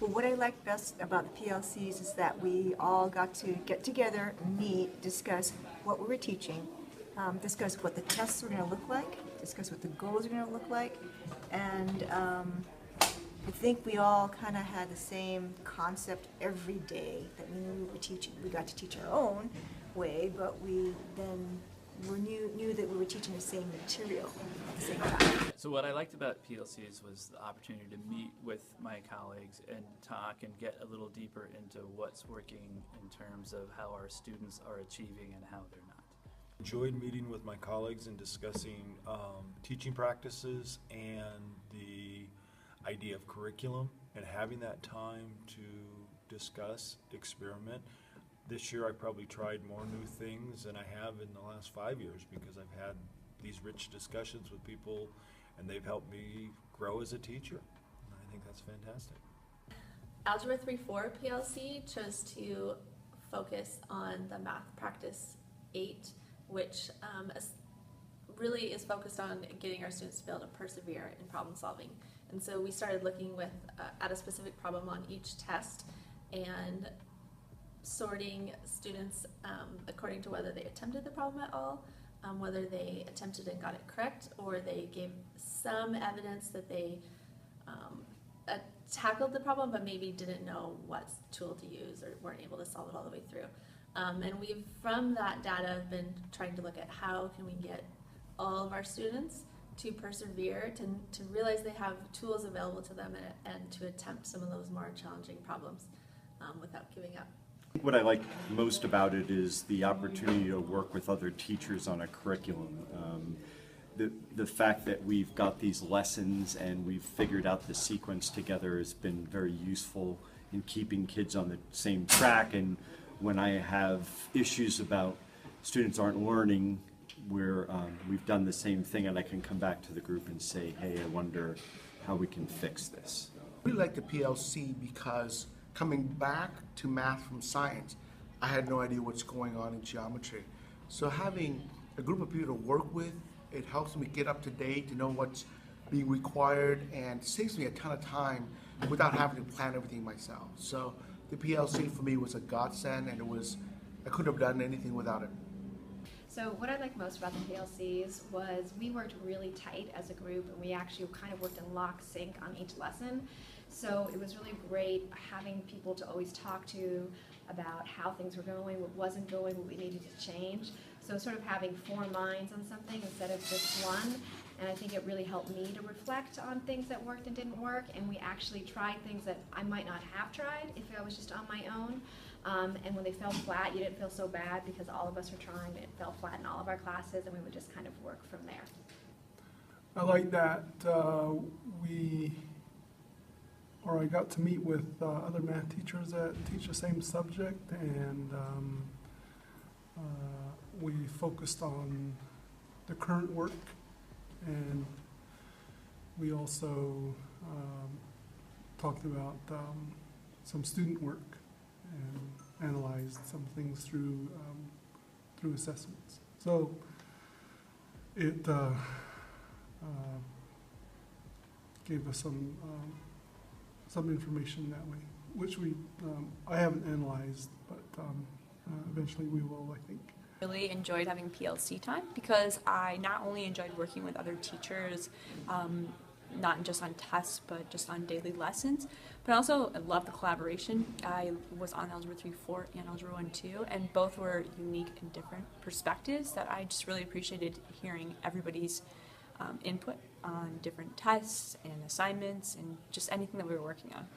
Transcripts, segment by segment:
Well, what I like best about the PLCs is that we all got to get together, meet, discuss what we were teaching, discuss what the tests were going to look like, discuss what the goals are going to look like, and I think we all kind of had the same concept every day that we knew we were teaching. We got to teach our own way, but we then knew that we were teaching the same material at the same time. So what I liked about PLCs was the opportunity to meet with my colleagues and talk and get a little deeper into what's working in terms of how our students are achieving and how they're not. Enjoyed meeting with my colleagues and discussing teaching practices and the idea of curriculum and having that time to discuss, experiment. This year I probably tried more new things than I have in the last 5 years because I've had these rich discussions with people and they've helped me grow as a teacher. And I think that's fantastic. Algebra 3-4 PLC chose to focus on the math practice 8, which really is focused on getting our students to be able to persevere in problem solving. And so we started looking at a specific problem on each test and sorting students according to whether they attempted the problem at all, whether they attempted and got it correct, or they gave some evidence that they tackled the problem but maybe didn't know what tool to use or weren't able to solve it all the way through. And we've, from that data, been trying to look at how can we get all of our students to persevere, to realize they have tools available to them and to attempt some of those more challenging problems without giving up. What I like most about it is the opportunity to work with other teachers on a curriculum. The fact that we've got these lessons and we've figured out the sequence together has been very useful in keeping kids on the same track. And when I have issues about students aren't learning, we've done the same thing, and I can come back to the group and say, hey, I wonder how we can fix this. I really like the PLC because coming back to math from science, I had no idea what's going on in geometry. So having a group of people to work with, it helps me get up to date, to know what's being required, and saves me a ton of time without having to plan everything myself. So the PLC for me was a godsend, and I couldn't have done anything without it. So what I liked most about the PLCs was we worked really tight as a group, and we actually kind of worked in lock sync on each lesson. So it was really great having people to always talk to about how things were going, what wasn't going, what we needed to change. So sort of having 4 minds on something instead of just one. And I think it really helped me to reflect on things that worked and didn't work. And we actually tried things that I might not have tried if I was just on my own. And when they fell flat, you didn't feel so bad because all of us were trying. It fell flat in all of our classes, and we would just kind of work from there. I like that I got to meet with other math teachers that teach the same subject, and we focused on the current work, and we also talked about some student work and analyzed some things through assessments. So it gave us some information that way, which I haven't analyzed, but eventually we will, I think. Really enjoyed having PLC time because I not only enjoyed working with other teachers, not just on tests, but just on daily lessons, but I also loved the collaboration. I was on Algebra 3-4 and Algebra 1-2, and both were unique and different perspectives that I just really appreciated hearing everybody's input on different tests and assignments and just anything that we were working on.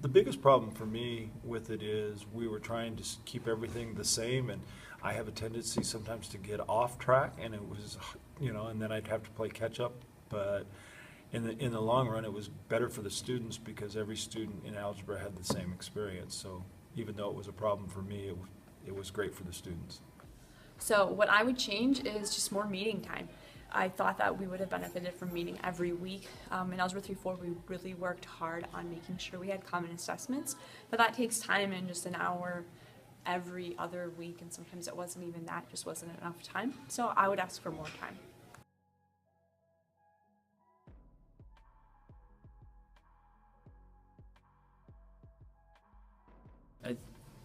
The biggest problem for me with it is we were trying to keep everything the same, and I have a tendency sometimes to get off track, and it was, and then I'd have to play catch up. But in the long run, it was better for the students because every student in algebra had the same experience. So even though it was a problem for me, it was great for the students. So what I would change is just more meeting time. I thought that we would have benefited from meeting every week. In Algebra 3-4, we really worked hard on making sure we had common assessments, but that takes time and just an hour every other week, and sometimes it wasn't even that, just wasn't enough time. So I would ask for more time. I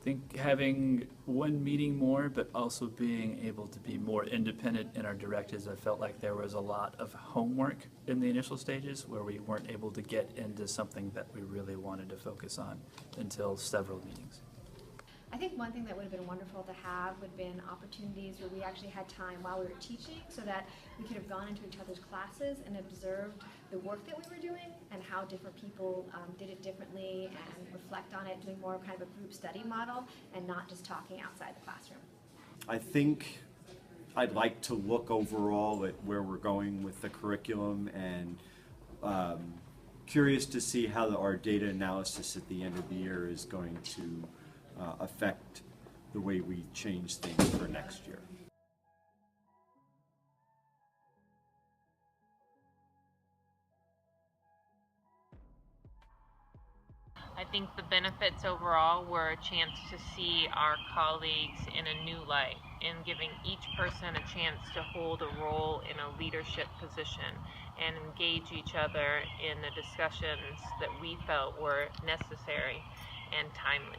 think having one meeting more, but also being able to be more independent in our directives. I felt like there was a lot of homework in the initial stages where we weren't able to get into something that we really wanted to focus on until several meetings. I think one thing that would have been wonderful to have would have been opportunities where we actually had time while we were teaching so that we could have gone into each other's classes and observed the work that we were doing and how different people did it differently and reflect on it, doing more kind of a group study model and not just talking outside the classroom. I think I'd like to look overall at where we're going with the curriculum, and curious to see how our data analysis at the end of the year is going to affect the way we change things for next year. I think the benefits overall were a chance to see our colleagues in a new light and giving each person a chance to hold a role in a leadership position and engage each other in the discussions that we felt were necessary and timely.